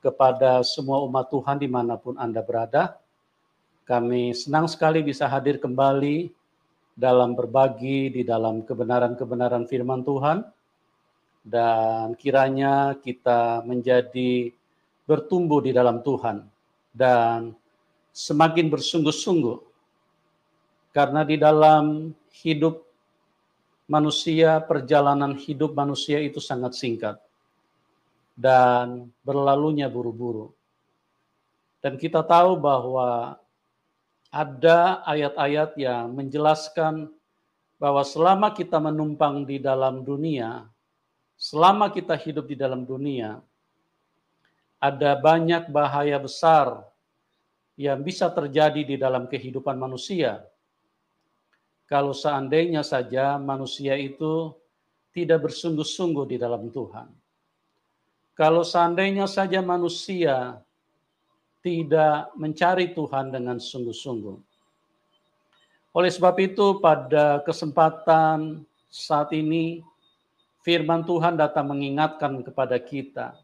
kepada semua umat Tuhan dimanapun Anda berada. Kami senang sekali bisa hadir kembali dalam berbagi di dalam kebenaran-kebenaran firman Tuhan. Dan kiranya kita menjadi bertumbuh di dalam Tuhan dan semakin bersungguh-sungguh. Karena di dalam hidup manusia, perjalanan hidup manusia itu sangat singkat dan berlalunya buru-buru. Dan kita tahu bahwa ada ayat-ayat yang menjelaskan bahwa selama kita menumpang di dalam dunia, selama kita hidup di dalam dunia, ada banyak bahaya besar yang bisa terjadi di dalam kehidupan manusia. Kalau seandainya saja manusia itu tidak bersungguh-sungguh di dalam Tuhan. Kalau seandainya saja manusia tidak mencari Tuhan dengan sungguh-sungguh. Oleh sebab itu, pada kesempatan saat ini, firman Tuhan datang mengingatkan kepada kita,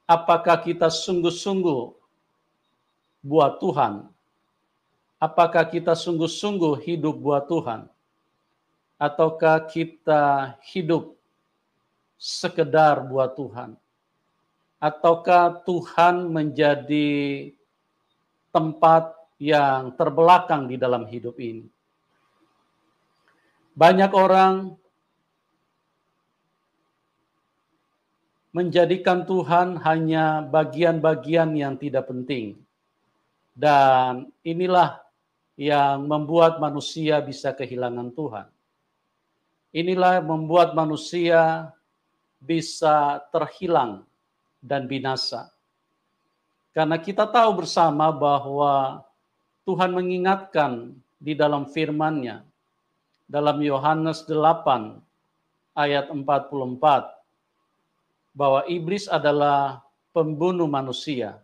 apakah kita sungguh-sungguh buat Tuhan? Apakah kita sungguh-sungguh hidup buat Tuhan? Ataukah kita hidup sekedar buat Tuhan? Ataukah Tuhan menjadi tempat yang terbelakang di dalam hidup ini? Banyak orang menjadikan Tuhan hanya bagian-bagian yang tidak penting. Dan inilah yang membuat manusia bisa kehilangan Tuhan. Inilah yang membuat manusia bisa terhilang dan binasa. Karena kita tahu bersama bahwa Tuhan mengingatkan di dalam firman-Nya, dalam Yohanes 8 ayat 44, bahwa iblis adalah pembunuh manusia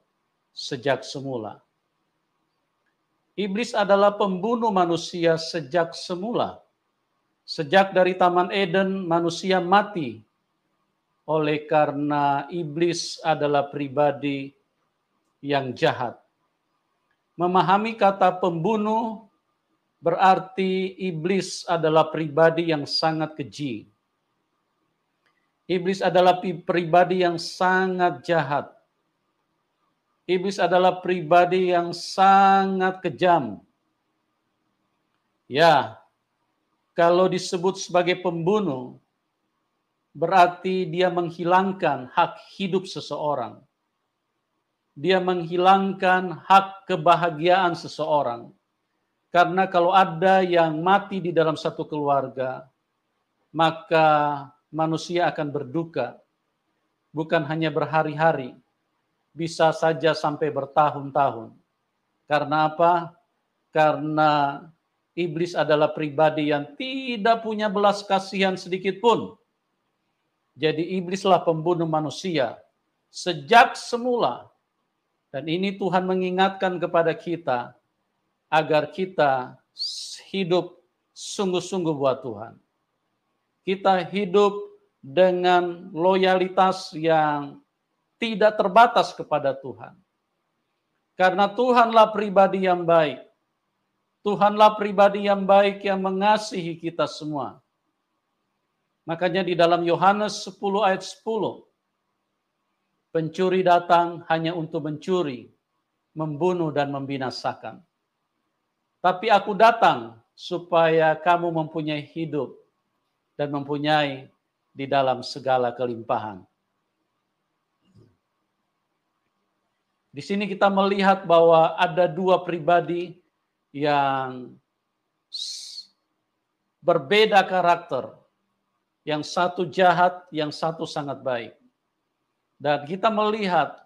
sejak semula. Iblis adalah pembunuh manusia sejak semula. Sejak dari Taman Eden, manusia mati oleh karena iblis adalah pribadi yang jahat. Memahami kata pembunuh berarti iblis adalah pribadi yang sangat keji. Iblis adalah pribadi yang sangat jahat. Iblis adalah pribadi yang sangat kejam. Ya, kalau disebut sebagai pembunuh, berarti dia menghilangkan hak hidup seseorang. Dia menghilangkan hak kebahagiaan seseorang. Karena kalau ada yang mati di dalam satu keluarga, maka manusia akan berduka. Bukan hanya berhari-hari, bisa saja sampai bertahun-tahun. Karena apa? Karena iblis adalah pribadi yang tidak punya belas kasihan sedikit pun. Jadi iblislah pembunuh manusia sejak semula. Dan ini Tuhan mengingatkan kepada kita agar kita hidup sungguh-sungguh buat Tuhan. Kita hidup dengan loyalitas yang tidak terbatas kepada Tuhan. Karena Tuhanlah pribadi yang baik. Tuhanlah pribadi yang baik yang mengasihi kita semua. Makanya di dalam Yohanes 10 ayat 10, pencuri datang hanya untuk mencuri, membunuh dan membinasakan. Tapi aku datang supaya kamu mempunyai hidup dan mempunyai di dalam segala kelimpahan. Di sini kita melihat bahwa ada dua pribadi yang berbeda karakter. Yang satu jahat, yang satu sangat baik. Dan kita melihat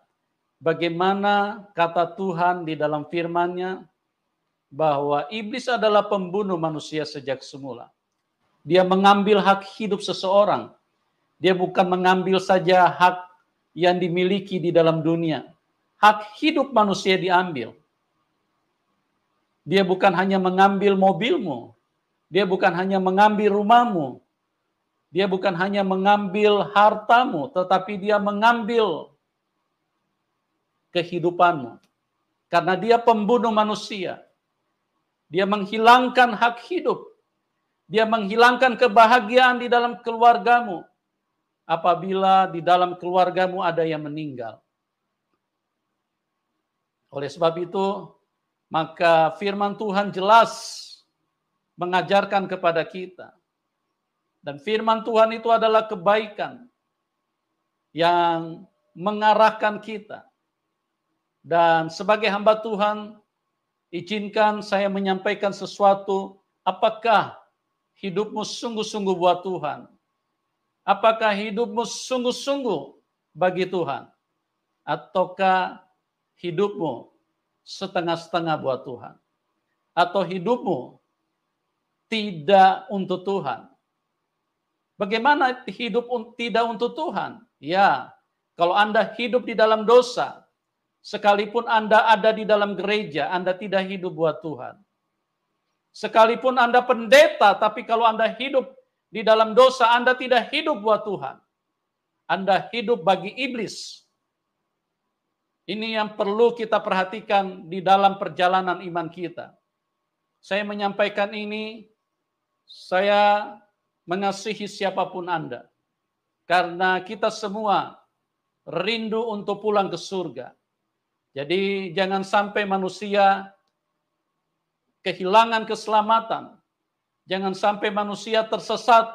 bagaimana kata Tuhan di dalam firman-Nya bahwa iblis adalah pembunuh manusia sejak semula. Dia mengambil hak hidup seseorang. Dia bukan mengambil saja hak yang dimiliki di dalam dunia. Hak hidup manusia diambil. Dia bukan hanya mengambil mobilmu. Dia bukan hanya mengambil rumahmu. Dia bukan hanya mengambil hartamu, tetapi dia mengambil kehidupanmu. Karena dia pembunuh manusia. Dia menghilangkan hak hidup. Dia menghilangkan kebahagiaan di dalam keluargamu. Apabila di dalam keluargamu ada yang meninggal. Oleh sebab itu, maka firman Tuhan jelas mengajarkan kepada kita. Dan firman Tuhan itu adalah kebaikan yang mengarahkan kita. Dan sebagai hamba Tuhan, izinkan saya menyampaikan sesuatu. Apakah hidupmu sungguh-sungguh buat Tuhan? Apakah hidupmu sungguh-sungguh bagi Tuhan? Ataukah hidupmu setengah-setengah buat Tuhan? Atau hidupmu tidak untuk Tuhan? Bagaimana hidup tidak untuk Tuhan? Ya, kalau Anda hidup di dalam dosa, sekalipun Anda ada di dalam gereja, Anda tidak hidup buat Tuhan. Sekalipun Anda pendeta, tapi kalau Anda hidup di dalam dosa, Anda tidak hidup buat Tuhan. Anda hidup bagi iblis. Ini yang perlu kita perhatikan di dalam perjalanan iman kita. Saya menyampaikan ini, saya mengasihi siapapun Anda. Karena kita semua rindu untuk pulang ke surga. Jadi jangan sampai manusia kehilangan keselamatan. Jangan sampai manusia tersesat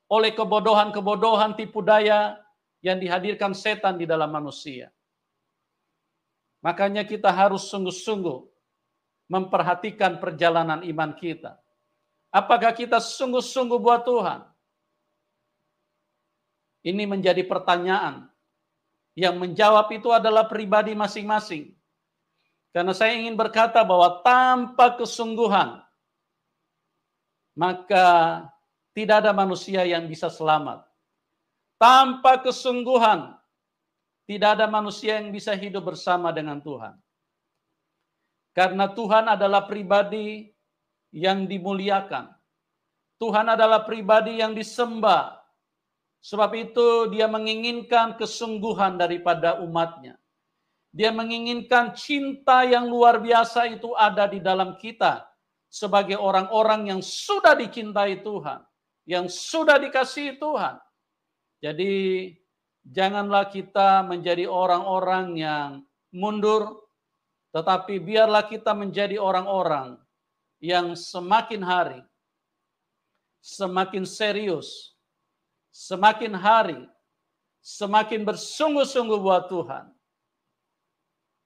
oleh kebodohan-kebodohan tipu daya yang dihadirkan setan di dalam manusia. Makanya kita harus sungguh-sungguh memperhatikan perjalanan iman kita. Apakah kita sungguh-sungguh buat Tuhan? Ini menjadi pertanyaan. Yang menjawab itu adalah pribadi masing-masing. Karena saya ingin berkata bahwa tanpa kesungguhan, maka tidak ada manusia yang bisa selamat. Tanpa kesungguhan, tidak ada manusia yang bisa hidup bersama dengan Tuhan. Karena Tuhan adalah pribadi yang dimuliakan. Tuhan adalah pribadi yang disembah. Sebab itu dia menginginkan kesungguhan daripada umatnya. Dia menginginkan cinta yang luar biasa itu ada di dalam kita. Sebagai orang-orang yang sudah dicintai Tuhan. Yang sudah dikasihi Tuhan. Jadi janganlah kita menjadi orang-orang yang mundur. Tetapi biarlah kita menjadi orang-orang yang semakin hari, semakin serius, semakin hari, semakin bersungguh-sungguh buat Tuhan.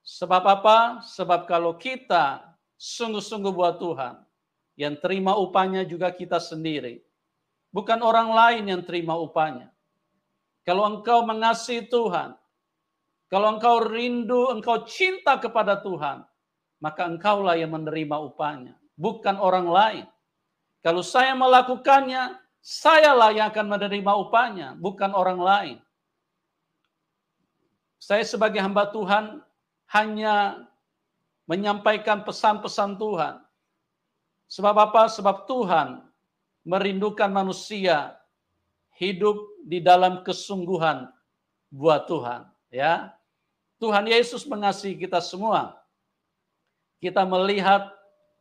Sebab apa? Sebab kalau kita sungguh-sungguh buat Tuhan, yang terima upahnya juga kita sendiri. Bukan orang lain yang terima upahnya. Kalau engkau mengasihi Tuhan, kalau engkau rindu, engkau cinta kepada Tuhan, maka engkaulah yang menerima upahnya. Bukan orang lain. Kalau saya melakukannya, sayalah yang akan menerima upahnya, bukan orang lain. Saya sebagai hamba Tuhan hanya menyampaikan pesan-pesan Tuhan. Sebab apa? Sebab Tuhan merindukan manusia hidup di dalam kesungguhan buat Tuhan. Ya, Tuhan Yesus mengasihi kita semua. Kita melihat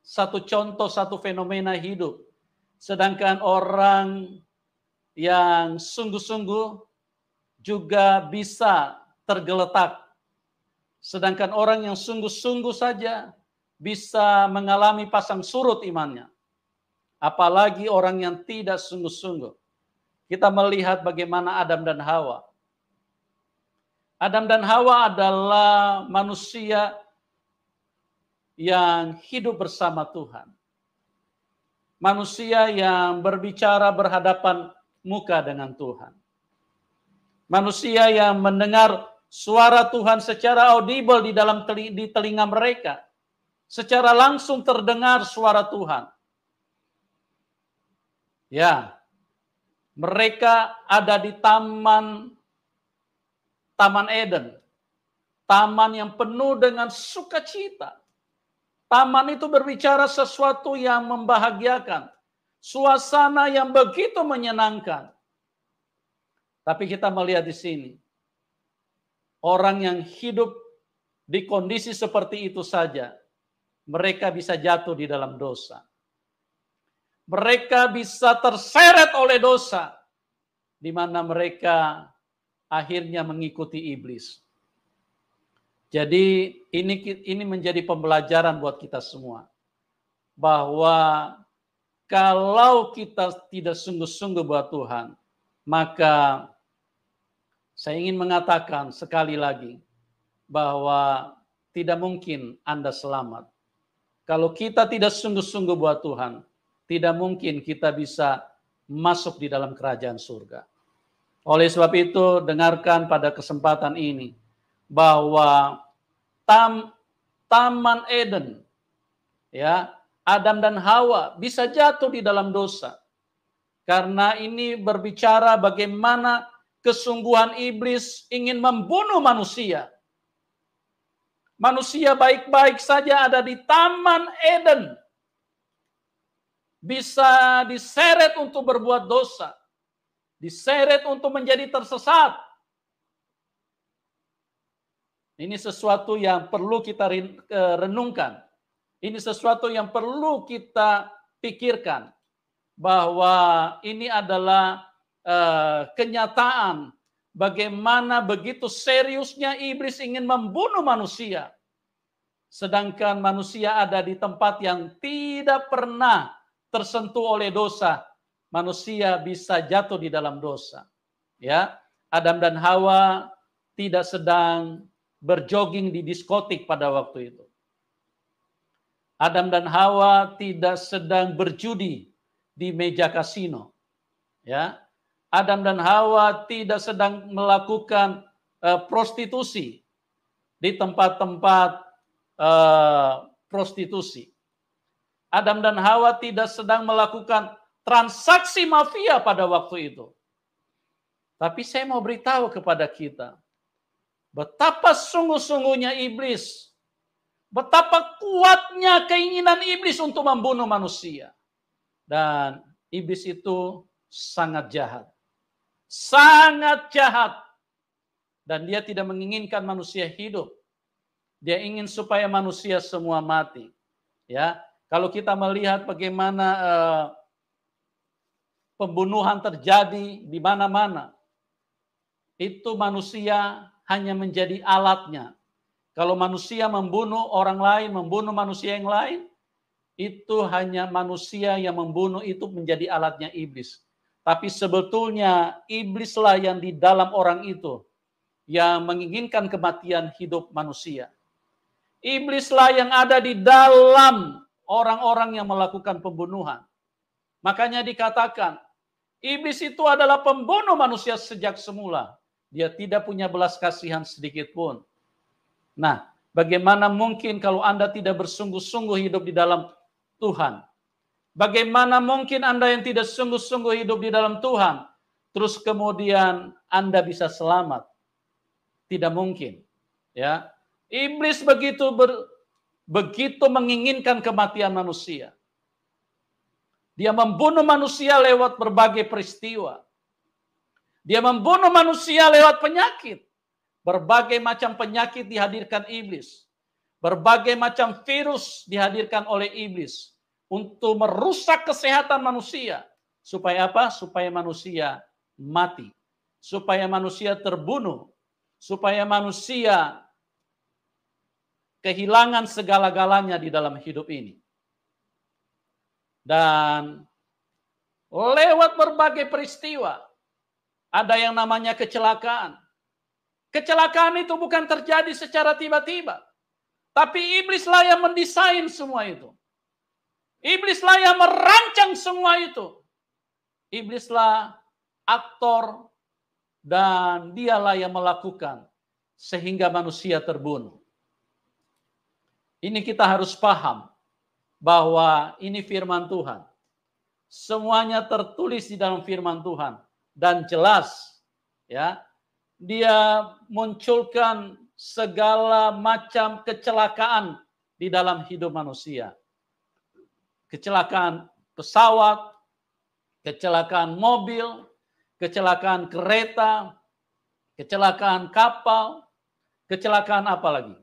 satu contoh, satu fenomena hidup. Sedangkan orang yang sungguh-sungguh juga bisa tergeletak. Sedangkan orang yang sungguh-sungguh saja bisa mengalami pasang surut imannya. Apalagi orang yang tidak sungguh-sungguh. Kita melihat bagaimana Adam dan Hawa. Adam dan Hawa adalah manusia yang hidup bersama Tuhan. Manusia yang berbicara berhadapan muka dengan Tuhan. Manusia yang mendengar suara Tuhan secara audible di telinga mereka. Secara langsung terdengar suara Tuhan. Ya, mereka ada di Taman Eden. Taman yang penuh dengan sukacita. Taman itu berbicara sesuatu yang membahagiakan. Suasana yang begitu menyenangkan. Tapi kita melihat di sini. Orang yang hidup di kondisi seperti itu saja, mereka bisa jatuh di dalam dosa. Mereka bisa terseret oleh dosa, di mana mereka akhirnya mengikuti iblis. Jadi ini menjadi pembelajaran buat kita semua, bahwa kalau kita tidak sungguh-sungguh buat Tuhan, maka saya ingin mengatakan sekali lagi bahwa tidak mungkin Anda selamat. Kalau kita tidak sungguh-sungguh buat Tuhan, tidak mungkin kita bisa masuk di dalam kerajaan surga. Oleh sebab itu, dengarkan pada kesempatan ini bahwa Taman Eden, ya, Adam dan Hawa bisa jatuh di dalam dosa. Karena ini berbicara bagaimana kesungguhan iblis ingin membunuh manusia. Manusia baik-baik saja ada di Taman Eden, bisa diseret untuk berbuat dosa, diseret untuk menjadi tersesat. Ini sesuatu yang perlu kita renungkan. Ini sesuatu yang perlu kita pikirkan, bahwa ini adalah kenyataan bagaimana begitu seriusnya iblis ingin membunuh manusia. Sedangkan manusia ada di tempat yang tidak pernah tersentuh oleh dosa, manusia bisa jatuh di dalam dosa. Ya, Adam dan Hawa tidak sedang berjogging di diskotik pada waktu itu. Adam dan Hawa tidak sedang berjudi di meja kasino. Ya, Adam dan Hawa tidak sedang melakukan prostitusi di tempat-tempat prostitusi. Adam dan Hawa tidak sedang melakukan transaksi mafia pada waktu itu. Tapi saya mau beritahu kepada kita, betapa sungguh-sungguhnya iblis, betapa kuatnya keinginan iblis untuk membunuh manusia. Dan iblis itu sangat jahat. Sangat jahat. Dan dia tidak menginginkan manusia hidup. Dia ingin supaya manusia semua mati. Ya, kalau kita melihat bagaimana pembunuhan terjadi di mana-mana, itu manusia hanya menjadi alatnya. Kalau manusia membunuh orang lain, membunuh manusia yang lain, itu hanya manusia yang membunuh, itu menjadi alatnya iblis. Tapi sebetulnya iblislah yang di dalam orang itu yang menginginkan kematian hidup manusia. Iblislah yang ada di dalam orang-orang yang melakukan pembunuhan. Makanya dikatakan, iblis itu adalah pembunuh manusia sejak semula. Dia tidak punya belas kasihan sedikit pun. Nah, bagaimana mungkin kalau Anda tidak bersungguh-sungguh hidup di dalam Tuhan? Bagaimana mungkin Anda yang tidak sungguh-sungguh hidup di dalam Tuhan, terus kemudian Anda bisa selamat? Tidak mungkin. Ya, iblis begitu menginginkan kematian manusia. Dia membunuh manusia lewat berbagai peristiwa. Dia membunuh manusia lewat penyakit. Berbagai macam penyakit dihadirkan iblis. Berbagai macam virus dihadirkan oleh iblis untuk merusak kesehatan manusia. Supaya apa? Supaya manusia mati. Supaya manusia terbunuh. Supaya manusia kehilangan segala-galanya di dalam hidup ini. Dan lewat berbagai peristiwa, ada yang namanya kecelakaan. Kecelakaan itu bukan terjadi secara tiba-tiba. Tapi iblislah yang mendesain semua itu. Iblislah yang merancang semua itu. Iblislah aktor dan dialah yang melakukan sehingga manusia terbunuh. Ini kita harus paham bahwa ini firman Tuhan. Semuanya tertulis di dalam firman Tuhan dan jelas, ya. Dia munculkan segala macam kecelakaan di dalam hidup manusia. Kecelakaan pesawat, kecelakaan mobil, kecelakaan kereta, kecelakaan kapal, kecelakaan apa lagi?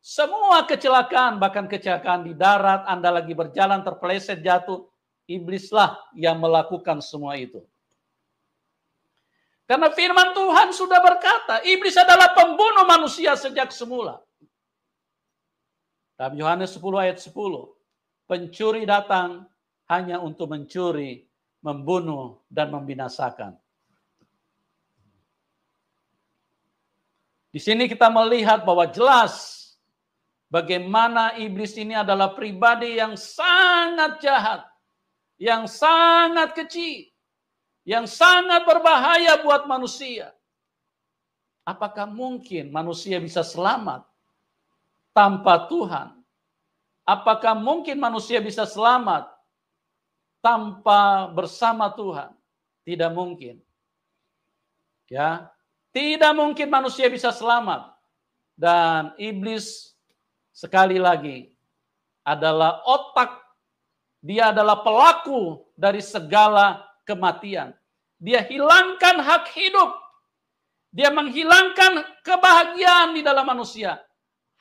Semua kecelakaan, bahkan kecelakaan di darat, Anda lagi berjalan terpeleset jatuh, iblislah yang melakukan semua itu. Karena firman Tuhan sudah berkata, iblis adalah pembunuh manusia sejak semula. Dalam Yohanes 10 ayat 10, pencuri datang hanya untuk mencuri, membunuh, dan membinasakan. Di sini kita melihat bahwa jelas bagaimana iblis ini adalah pribadi yang sangat jahat, yang sangat kecil, yang sangat berbahaya buat manusia. Apakah mungkin manusia bisa selamat tanpa Tuhan? Apakah mungkin manusia bisa selamat tanpa bersama Tuhan? Tidak mungkin. Ya, tidak mungkin manusia bisa selamat. Dan iblis sekali lagi adalah otak, dia adalah pelaku dari segala kematian. Dia hilangkan hak hidup. Dia menghilangkan kebahagiaan di dalam manusia.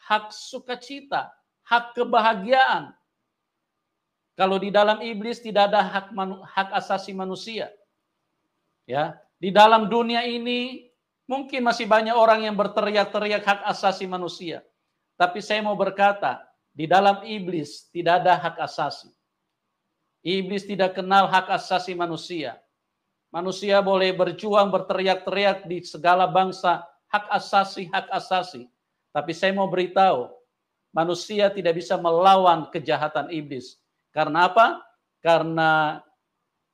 Hak sukacita, hak kebahagiaan. Kalau di dalam iblis tidak ada hak asasi manusia. Ya, di dalam dunia ini mungkin masih banyak orang yang berteriak-teriak hak asasi manusia. Tapi saya mau berkata, di dalam iblis tidak ada hak asasi. Iblis tidak kenal hak asasi manusia. Manusia boleh berjuang, berteriak-teriak di segala bangsa, hak asasi, hak asasi. Tapi saya mau beritahu, manusia tidak bisa melawan kejahatan iblis. Karena apa? Karena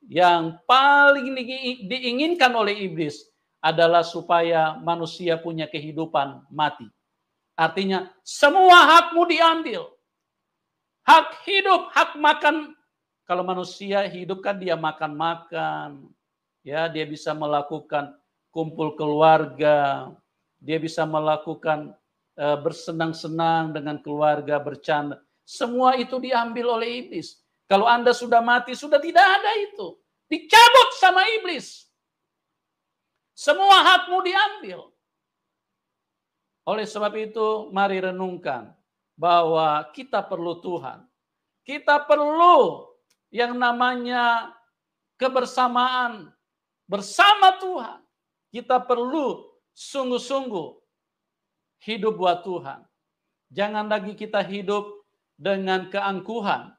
yang paling diinginkan oleh iblis adalah supaya manusia punya kehidupan mati. Artinya semua hakmu diambil. Hak hidup, hak makan. Kalau manusia hidup kan dia makan-makan. Ya, dia bisa melakukan kumpul keluarga. Dia bisa melakukan bersenang-senang dengan keluarga, bercanda. Semua itu diambil oleh iblis. Kalau Anda sudah mati, sudah tidak ada itu. Dicabut sama iblis. Semua hakmu diambil. Oleh sebab itu, mari renungkan bahwa kita perlu Tuhan. Kita perlu yang namanya kebersamaan bersama Tuhan. Kita perlu sungguh-sungguh hidup buat Tuhan. Jangan lagi kita hidup dengan keangkuhan.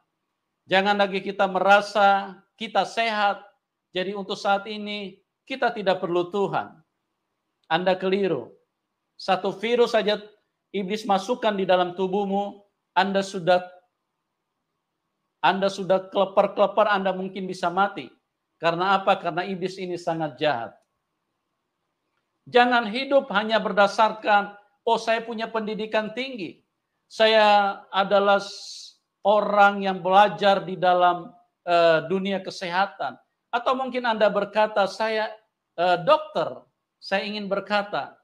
Jangan lagi kita merasa kita sehat. Jadi untuk saat ini kita tidak perlu Tuhan. Anda keliru. Satu virus saja iblis masukkan di dalam tubuhmu, Anda sudah kelepar-kelepar, Anda mungkin bisa mati. Karena apa? Karena iblis ini sangat jahat. Jangan hidup hanya berdasarkan, oh saya punya pendidikan tinggi. Saya adalah orang yang belajar di dalam dunia kesehatan. Atau mungkin Anda berkata, saya dokter. Saya ingin berkata,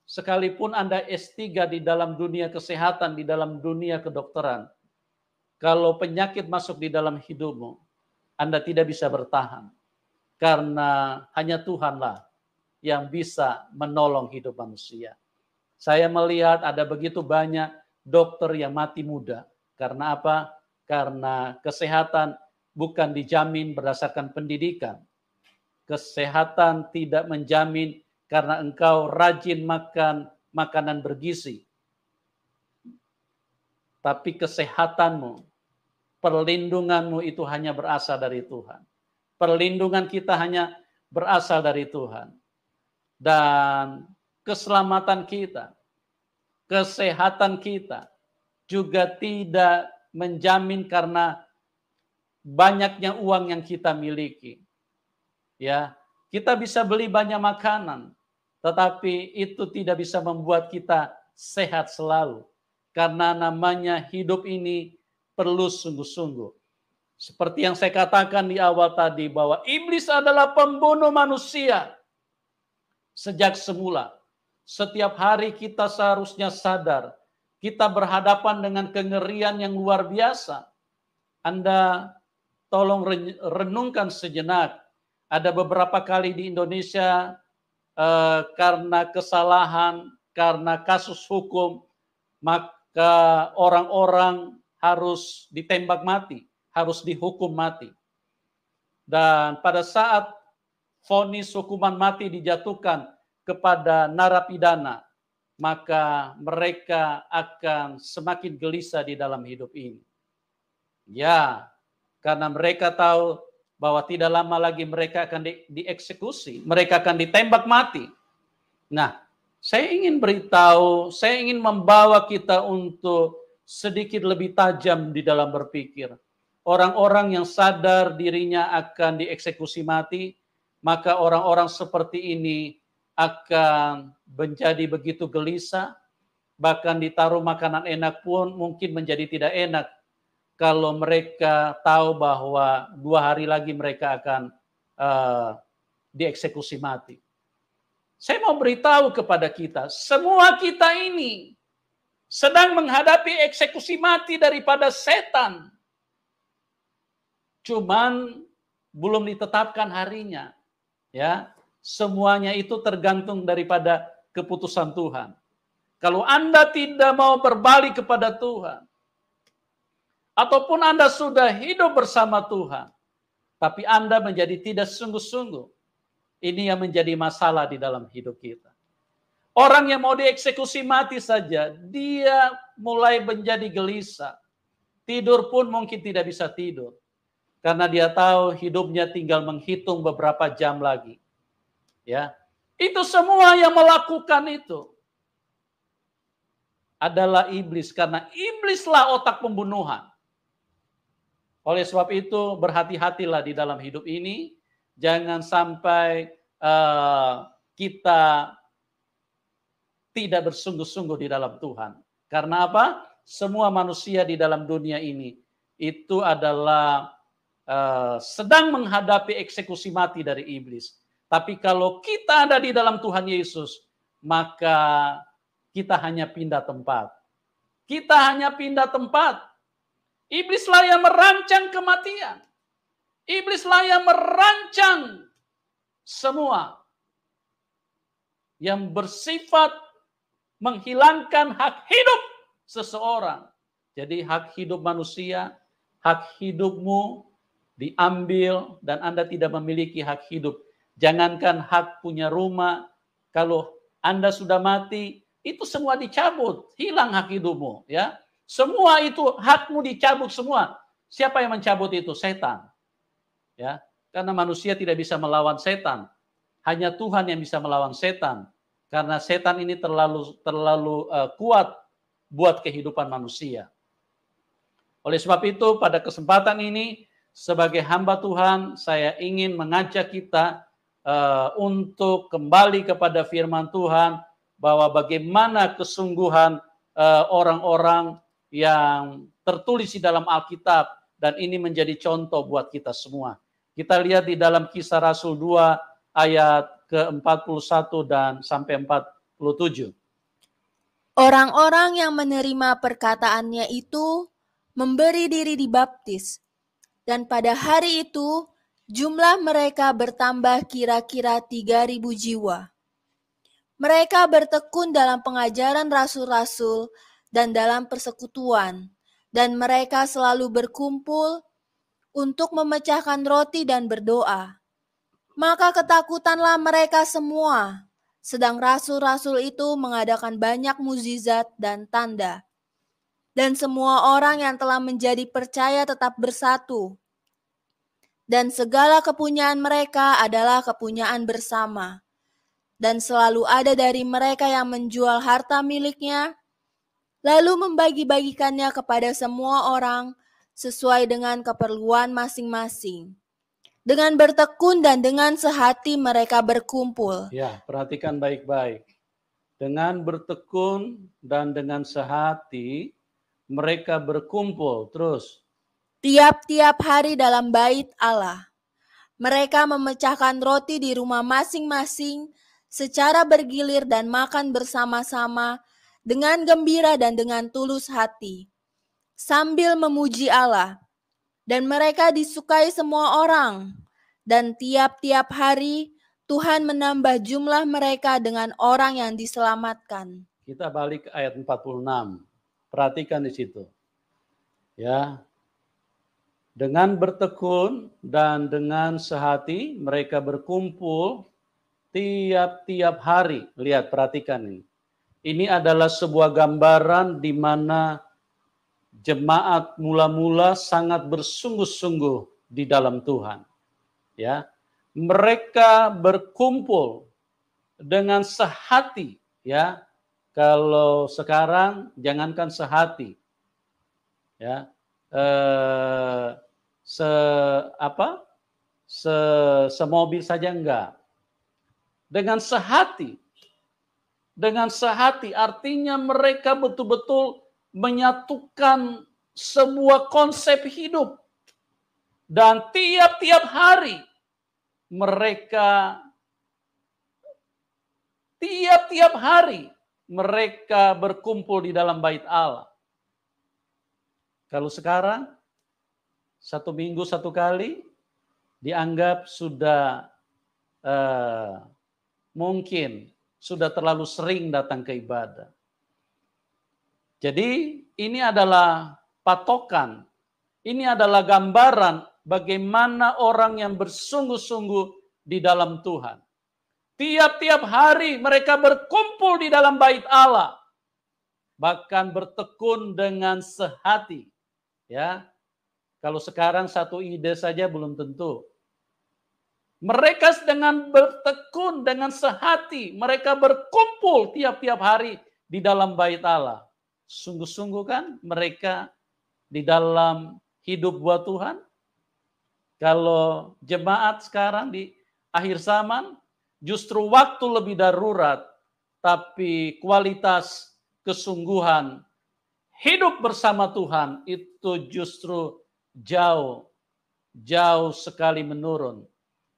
sekalipun Anda S3 di dalam dunia kesehatan, di dalam dunia kedokteran, kalau penyakit masuk di dalam hidupmu, Anda tidak bisa bertahan. Karena hanya Tuhanlah yang bisa menolong hidup manusia. Saya melihat ada begitu banyak dokter yang mati muda. Karena apa? Karena kesehatan bukan dijamin berdasarkan pendidikan. Kesehatan tidak menjamin karena engkau rajin makan makanan bergizi. Tapi kesehatanmu, perlindunganmu itu hanya berasal dari Tuhan. Perlindungan kita hanya berasal dari Tuhan. Dan keselamatan kita, kesehatan kita juga tidak menjamin karena banyaknya uang yang kita miliki. Ya, kita bisa beli banyak makanan, tetapi itu tidak bisa membuat kita sehat selalu. Karena namanya hidup ini perlu sungguh-sungguh. Seperti yang saya katakan di awal tadi, bahwa iblis adalah pembunuh manusia sejak semula. Setiap hari kita seharusnya sadar, kita berhadapan dengan kengerian yang luar biasa. Anda tolong renungkan sejenak. Ada beberapa kali di Indonesia karena kesalahan, karena kasus hukum, maka orang-orang harus ditembak mati, harus dihukum mati. Dan pada saat vonis hukuman mati dijatuhkan kepada narapidana, maka mereka akan semakin gelisah di dalam hidup ini. Ya, karena mereka tahu bahwa tidak lama lagi mereka akan dieksekusi, mereka akan ditembak mati. Nah, saya ingin beritahu, saya ingin membawa kita untuk sedikit lebih tajam di dalam berpikir. Orang-orang yang sadar dirinya akan dieksekusi mati, maka orang-orang seperti ini akan menjadi begitu gelisah, bahkan ditaruh makanan enak pun mungkin menjadi tidak enak kalau mereka tahu bahwa 2 hari lagi mereka akan dieksekusi mati. Saya mau beritahu kepada kita, semua kita ini sedang menghadapi eksekusi mati daripada setan. Cuman belum ditetapkan harinya. Ya, semuanya itu tergantung daripada keputusan Tuhan. Kalau Anda tidak mau berbalik kepada Tuhan, ataupun Anda sudah hidup bersama Tuhan, tapi Anda menjadi tidak sungguh-sungguh, ini yang menjadi masalah di dalam hidup kita. Orang yang mau dieksekusi mati saja, dia mulai menjadi gelisah. Tidur pun mungkin tidak bisa tidur. Karena dia tahu hidupnya tinggal menghitung beberapa jam lagi. Ya, itu semua yang melakukan itu adalah iblis, karena iblislah otak pembunuhan. Oleh sebab itu berhati-hatilah di dalam hidup ini, jangan sampai kita tidak bersungguh-sungguh di dalam Tuhan. Karena apa? Semua manusia di dalam dunia ini itu adalah sedang menghadapi eksekusi mati dari iblis. Tapi kalau kita ada di dalam Tuhan Yesus, maka kita hanya pindah tempat. Kita hanya pindah tempat. Iblislah yang merancang kematian. Iblislah yang merancang semua yang bersifat menghilangkan hak hidup seseorang. Jadi hak hidup manusia, hak hidupmu diambil dan Anda tidak memiliki hak hidup. Jangankan hak punya rumah, kalau Anda sudah mati, itu semua dicabut, hilang hak hidupmu, ya. Semua itu hakmu dicabut semua. Siapa yang mencabut itu? Setan. Ya, karena manusia tidak bisa melawan setan. Hanya Tuhan yang bisa melawan setan. Karena setan ini terlalu kuat buat kehidupan manusia. Oleh sebab itu, pada kesempatan ini sebagai hamba Tuhan, saya ingin mengajak kita untuk kembali kepada firman Tuhan, bahwa bagaimana kesungguhan orang-orang yang tertulis di dalam Alkitab, dan ini menjadi contoh buat kita semua. Kita lihat di dalam Kisah Rasul 2 ayat ke-41 dan sampai 47. Orang-orang yang menerima perkataannya itu memberi diri dibaptis, dan pada hari itu jumlah mereka bertambah kira-kira 3.000 jiwa. Mereka bertekun dalam pengajaran rasul-rasul dan dalam persekutuan, dan mereka selalu berkumpul untuk memecahkan roti dan berdoa. Maka ketakutanlah mereka semua, sedang rasul-rasul itu mengadakan banyak mukjizat dan tanda. Dan semua orang yang telah menjadi percaya tetap bersatu. Dan segala kepunyaan mereka adalah kepunyaan bersama. Dan selalu ada dari mereka yang menjual harta miliknya, lalu membagi-bagikannya kepada semua orang sesuai dengan keperluan masing-masing. Dengan bertekun dan dengan sehati mereka berkumpul. Ya, perhatikan baik-baik. Dengan bertekun dan dengan sehati mereka berkumpul. Terus. Tiap-tiap hari dalam bait Allah. Mereka memecahkan roti di rumah masing-masing secara bergilir dan makan bersama-sama dengan gembira dan dengan tulus hati, sambil memuji Allah. Dan mereka disukai semua orang. Dan tiap-tiap hari Tuhan menambah jumlah mereka dengan orang yang diselamatkan. Kita balik ke ayat 46. Perhatikan di situ. Ya. Dengan bertekun dan dengan sehati mereka berkumpul tiap-tiap hari. Lihat, perhatikan ini. Ini adalah sebuah gambaran di mana jemaat mula-mula sangat bersungguh-sungguh di dalam Tuhan. Ya. Mereka berkumpul dengan sehati, ya. Kalau sekarang jangankan sehati. Ya. Semobil saja enggak. Dengan sehati. Dengan sehati artinya mereka betul-betul menyatukan sebuah konsep hidup. Dan tiap-tiap hari mereka berkumpul di dalam bait Allah. Kalau sekarang 1 minggu 1 kali dianggap sudah mungkin sudah terlalu sering datang ke ibadah. Jadi ini adalah patokan, ini adalah gambaran bagaimana orang yang bersungguh-sungguh di dalam Tuhan. Tiap-tiap hari mereka berkumpul di dalam bait Allah, bahkan bertekun dengan sehati. Ya, kalau sekarang 1 ide saja belum tentu. Mereka dengan bertekun, dengan sehati, mereka berkumpul tiap-tiap hari di dalam bait Allah. Sungguh-sungguh kan mereka di dalam hidup buat Tuhan? Kalau jemaat sekarang di akhir zaman, justru waktu lebih darurat, tapi kualitas kesungguhan hidup bersama Tuhan itu justru jauh sekali menurun.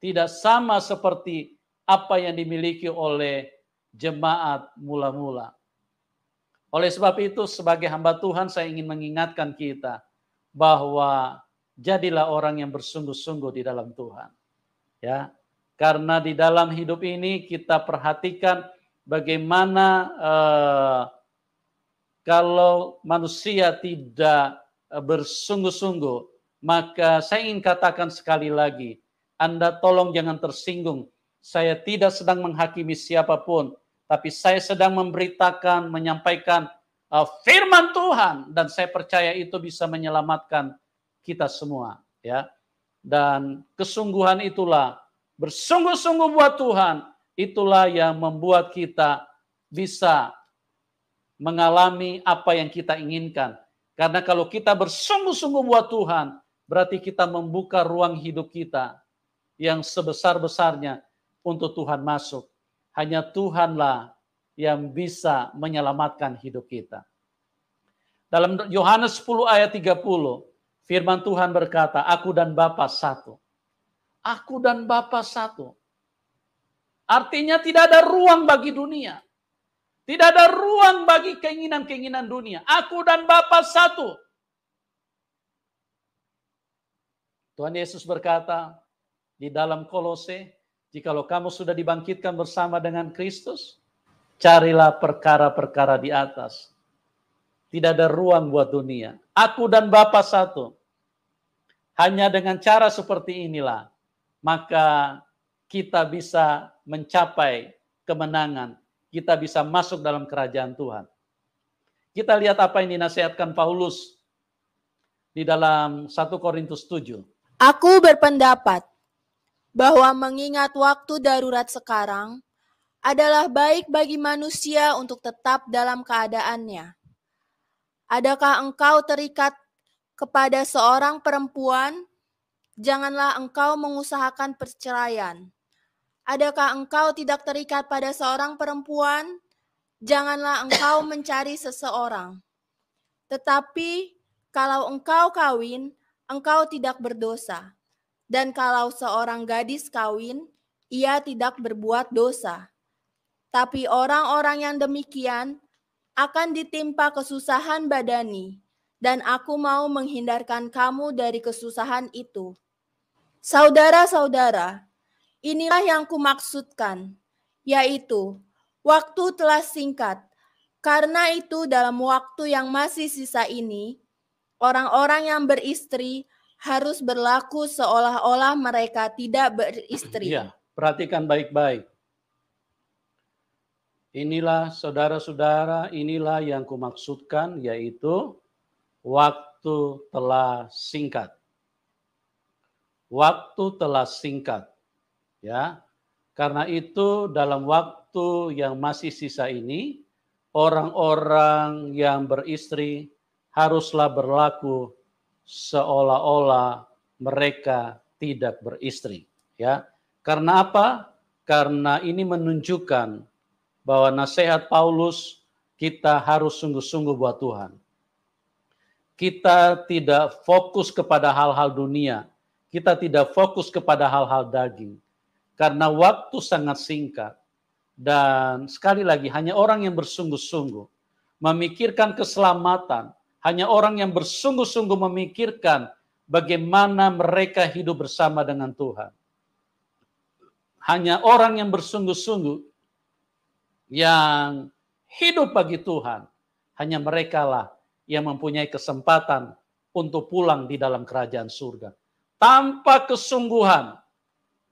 Tidak sama seperti apa yang dimiliki oleh jemaat mula-mula. Oleh sebab itu, sebagai hamba Tuhan, saya ingin mengingatkan kita bahwa jadilah orang yang bersungguh-sungguh di dalam Tuhan. Ya, karena di dalam hidup ini kita perhatikan bagaimana kalau manusia tidak bersungguh-sungguh, maka saya ingin katakan sekali lagi, Anda tolong jangan tersinggung. Saya tidak sedang menghakimi siapapun, tapi saya sedang memberitakan, menyampaikan firman Tuhan, dan saya percaya itu bisa menyelamatkan kita semua. Ya, dan kesungguhan itulah, bersungguh-sungguh buat Tuhan, itulah yang membuat kita bisa mengalami apa yang kita inginkan. Karena kalau kita bersungguh-sungguh buat Tuhan, berarti kita membuka ruang hidup kita yang sebesar-besarnya untuk Tuhan masuk. Hanya Tuhanlah yang bisa menyelamatkan hidup kita. Dalam Yohanes 10 ayat 30, firman Tuhan berkata, aku dan Bapa satu. Aku dan Bapa satu. Artinya tidak ada ruang bagi dunia. Tidak ada ruang bagi keinginan-keinginan dunia. Aku dan Bapa satu. Tuhan Yesus berkata di dalam Kolose, jikalau kamu sudah dibangkitkan bersama dengan Kristus, carilah perkara-perkara di atas. Tidak ada ruang buat dunia. Aku dan Bapa satu. Hanya dengan cara seperti inilah, maka kita bisa mencapai kemenangan. Kita bisa masuk dalam kerajaan Tuhan. Kita lihat apa yang dinasihatkan Paulus di dalam 1 Korintus 7. Aku berpendapat bahwa mengingat waktu darurat sekarang adalah baik bagi manusia untuk tetap dalam keadaannya. Adakah engkau terikat kepada seorang perempuan? Janganlah engkau mengusahakan perceraian. Adakah engkau tidak terikat pada seorang perempuan? Janganlah engkau mencari seseorang. Tetapi kalau engkau kawin, engkau tidak berdosa. Dan kalau seorang gadis kawin, ia tidak berbuat dosa. Tapi orang-orang yang demikian akan ditimpa kesusahan badani, dan aku mau menghindarkan kamu dari kesusahan itu. Saudara-saudara, inilah yang kumaksudkan, yaitu waktu telah singkat. Karena itu dalam waktu yang masih sisa ini, orang-orang yang beristri harus berlaku seolah-olah mereka tidak beristri. Ya, perhatikan baik-baik. Inilah saudara-saudara, inilah yang kumaksudkan, yaitu waktu telah singkat. Waktu telah singkat. Ya. Karena itu dalam waktu yang masih sisa ini, orang-orang yang beristri haruslah berlaku seolah-olah mereka tidak beristri. Ya. Karena apa? Karena ini menunjukkan bahwa nasihat Paulus, kita harus sungguh-sungguh buat Tuhan. Kita tidak fokus kepada hal-hal dunia. Kita tidak fokus kepada hal-hal daging. Karena waktu sangat singkat. Dan sekali lagi, hanya orang yang bersungguh-sungguh memikirkan keselamatan. Hanya orang yang bersungguh-sungguh memikirkan bagaimana mereka hidup bersama dengan Tuhan. Hanya orang yang bersungguh-sungguh yang hidup bagi Tuhan, hanya merekalah yang mempunyai kesempatan untuk pulang di dalam kerajaan surga. Tanpa kesungguhan,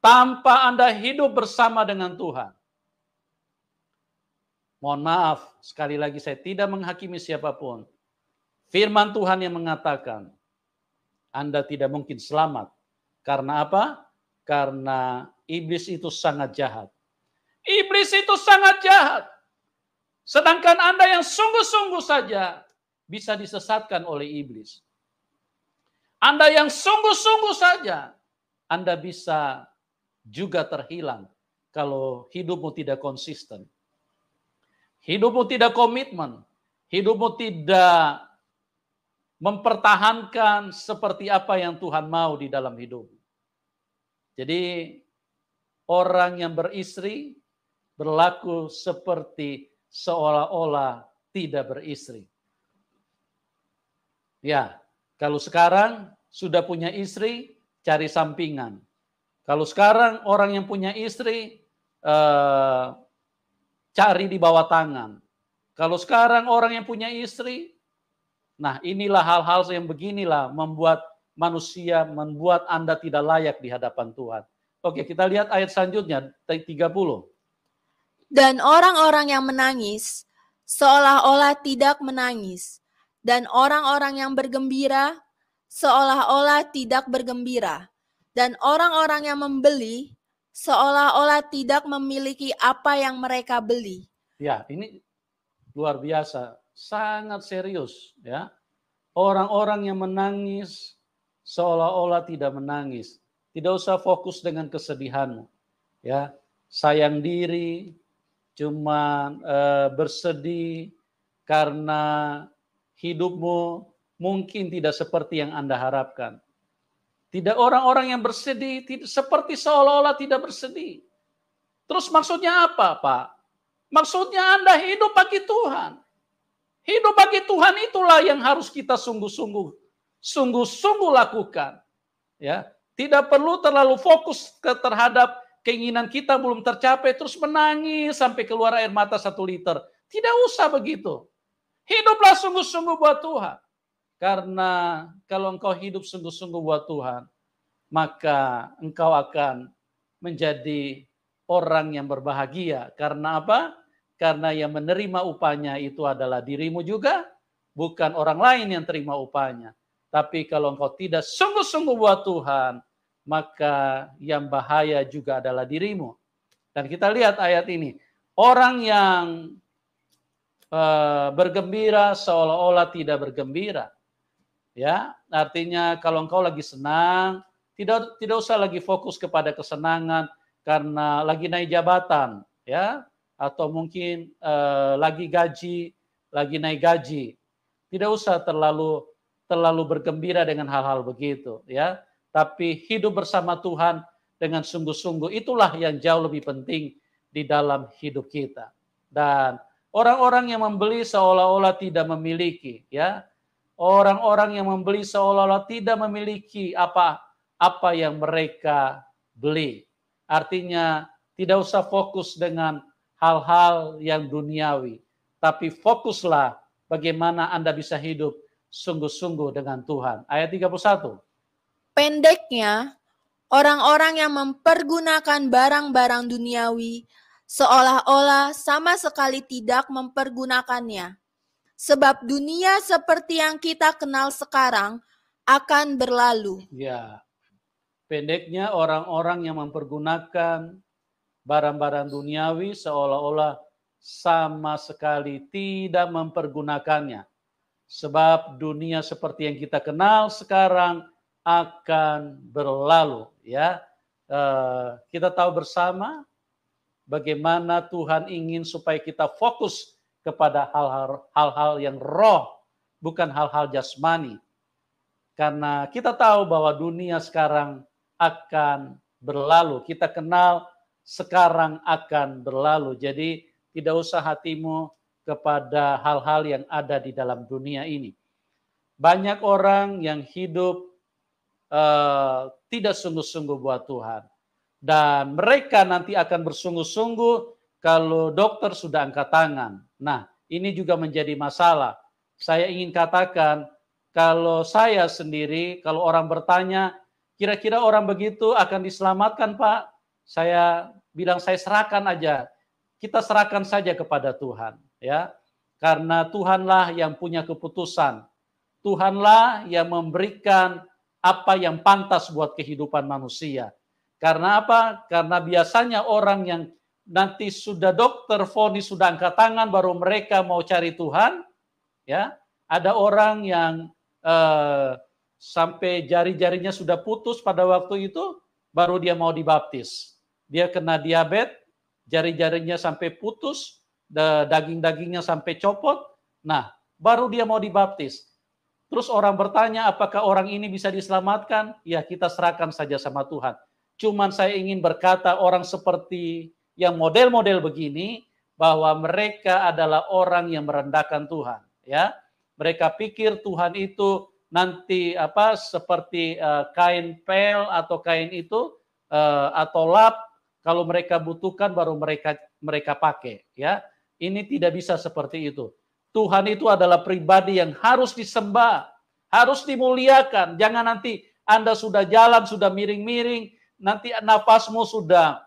tanpa Anda hidup bersama dengan Tuhan. Mohon maaf, sekali lagi saya tidak menghakimi siapapun. Firman Tuhan yang mengatakan, Anda tidak mungkin selamat. Karena apa? Karena iblis itu sangat jahat. Iblis itu sangat jahat. Sedangkan Anda yang sungguh-sungguh saja bisa disesatkan oleh iblis. Anda yang sungguh-sungguh saja, Anda bisa juga terhilang kalau hidupmu tidak konsisten. Hidupmu tidak komitmen. Hidupmu tidak mempertahankan seperti apa yang Tuhan mau di dalam hidup. Jadi orang yang beristri berlaku seperti seolah-olah tidak beristri. Ya, kalau sekarang sudah punya istri, cari sampingan. Kalau sekarang orang yang punya istri, cari di bawah tangan. Kalau sekarang orang yang punya istri, nah inilah hal-hal yang beginilah membuat manusia, membuat Anda tidak layak di hadapan Tuhan. Oke, kita lihat ayat selanjutnya, 30. Dan orang-orang yang menangis seolah-olah tidak menangis, dan orang-orang yang bergembira seolah-olah tidak bergembira, dan orang-orang yang membeli seolah-olah tidak memiliki apa yang mereka beli. Ya, ini luar biasa, sangat serius ya. Orang-orang yang menangis seolah-olah tidak menangis. Tidak usah fokus dengan kesedihanmu. Ya, sayang diri, cuma bersedih karena hidupmu mungkin tidak seperti yang Anda harapkan. Tidak orang-orang yang bersedih seperti seolah-olah tidak bersedih. Terus maksudnya apa, Pak? Maksudnya Anda hidup bagi Tuhan. Hidup bagi Tuhan itulah yang harus kita sungguh-sungguh lakukan. Ya, tidak perlu terlalu fokus terhadap keinginan kita belum tercapai, terus menangis sampai keluar air mata 1 liter. Tidak usah begitu. Hiduplah sungguh-sungguh buat Tuhan. Karena kalau engkau hidup sungguh-sungguh buat Tuhan, maka engkau akan menjadi orang yang berbahagia. Karena apa? Karena yang menerima upahnya itu adalah dirimu juga, bukan orang lain yang terima upahnya. Tapi kalau engkau tidak sungguh-sungguh buat Tuhan, maka yang bahaya juga adalah dirimu. Dan kita lihat ayat ini. Orang yang bergembira seolah-olah tidak bergembira. Ya, artinya kalau engkau lagi senang, tidak usah lagi fokus kepada kesenangan karena lagi naik jabatan, ya, atau mungkin lagi naik gaji. Tidak usah terlalu bergembira dengan hal-hal begitu, ya. Tapi hidup bersama Tuhan dengan sungguh-sungguh itulah yang jauh lebih penting di dalam hidup kita. Dan orang-orang yang membeli seolah-olah tidak memiliki, ya. Orang-orang yang membeli seolah-olah tidak memiliki apa yang mereka beli. Artinya tidak usah fokus dengan hal-hal yang duniawi. tapi fokuslah bagaimana Anda bisa hidup sungguh-sungguh dengan Tuhan. Ayat 31. Pendeknya, orang-orang yang mempergunakan barang-barang duniawi seolah-olah sama sekali tidak mempergunakannya. Sebab dunia seperti yang kita kenal sekarang akan berlalu. Ya, pendeknya orang-orang yang mempergunakan barang-barang duniawi seolah-olah sama sekali tidak mempergunakannya. Sebab dunia seperti yang kita kenal sekarang akan berlalu. Ya, kita tahu bersama bagaimana Tuhan ingin supaya kita fokus kepada hal-hal yang roh, bukan hal-hal jasmani. Karena kita tahu bahwa dunia sekarang akan berlalu. Kita kenal sekarang akan berlalu. Jadi tidak usah hatimu kepada hal-hal yang ada di dalam dunia ini. Banyak orang yang hidup tidak sungguh-sungguh buat Tuhan. Dan mereka nanti akan bersungguh-sungguh kalau dokter sudah angkat tangan. Nah, ini juga menjadi masalah. Saya ingin katakan, kalau saya sendiri, kalau orang bertanya, kira-kira orang begitu akan diselamatkan, Pak? Saya bilang, saya serahkan aja. Kita serahkan saja kepada Tuhan, ya. Karena Tuhanlah yang punya keputusan. Tuhanlah yang memberikan apa yang pantas buat kehidupan manusia. Karena apa? Karena biasanya orang yang nanti sudah dokter vonis sudah angkat tangan baru mereka mau cari Tuhan, ya. Ada orang yang sampai jari-jarinya sudah putus pada waktu itu baru dia mau dibaptis. Dia kena diabetes, jari-jarinya sampai putus, daging-dagingnya sampai copot. Nah, baru dia mau dibaptis. Terus orang bertanya, apakah orang ini bisa diselamatkan? Ya, kita serahkan saja sama Tuhan. Cuman saya ingin berkata orang seperti yang model-model begini, bahwa mereka adalah orang yang merendahkan Tuhan. Ya, mereka pikir Tuhan itu nanti seperti kain pel atau kain itu atau lap, kalau mereka butuhkan baru mereka pakai. Ya, ini tidak bisa seperti itu. Tuhan itu adalah pribadi yang harus disembah, harus dimuliakan. Jangan nanti Anda sudah jalan, sudah miring-miring, nanti nafasmu sudah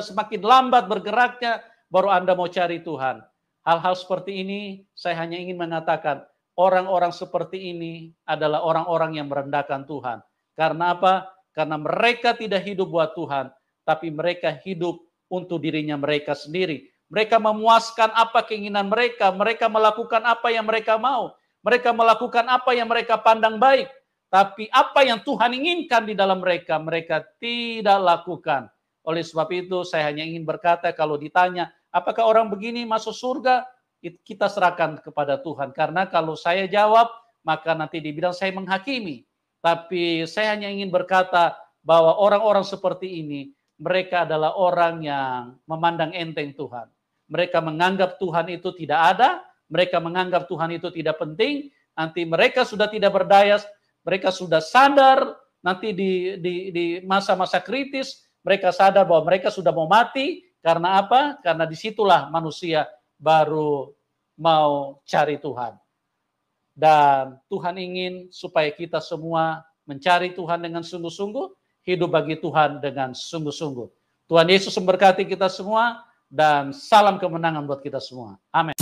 semakin lambat bergeraknya, baru Anda mau cari Tuhan. Hal-hal seperti ini saya hanya ingin mengatakan, orang-orang seperti ini adalah orang-orang yang merendahkan Tuhan. Karena apa? Karena mereka tidak hidup buat Tuhan, tapi mereka hidup untuk dirinya mereka sendiri. Mereka memuaskan apa keinginan mereka, mereka melakukan apa yang mereka mau, mereka melakukan apa yang mereka pandang baik. Tapi apa yang Tuhan inginkan di dalam mereka, mereka tidak lakukan. Oleh sebab itu saya hanya ingin berkata, kalau ditanya, apakah orang begini masuk surga? Kita serahkan kepada Tuhan. Karena kalau saya jawab, maka nanti dibilang saya menghakimi. Tapi saya hanya ingin berkata bahwa orang-orang seperti ini, mereka adalah orang yang memandang enteng Tuhan. Mereka menganggap Tuhan itu tidak ada, mereka menganggap Tuhan itu tidak penting, nanti mereka sudah tidak berdaya, mereka sudah sadar, nanti di masa-masa kritis, mereka sadar bahwa mereka sudah mau mati. Karena apa? Karena disitulah manusia baru mau cari Tuhan. Dan Tuhan ingin supaya kita semua mencari Tuhan dengan sungguh-sungguh, hidup bagi Tuhan dengan sungguh-sungguh. Tuhan Yesus memberkati kita semua, dan salam kemenangan buat kita semua. Amin.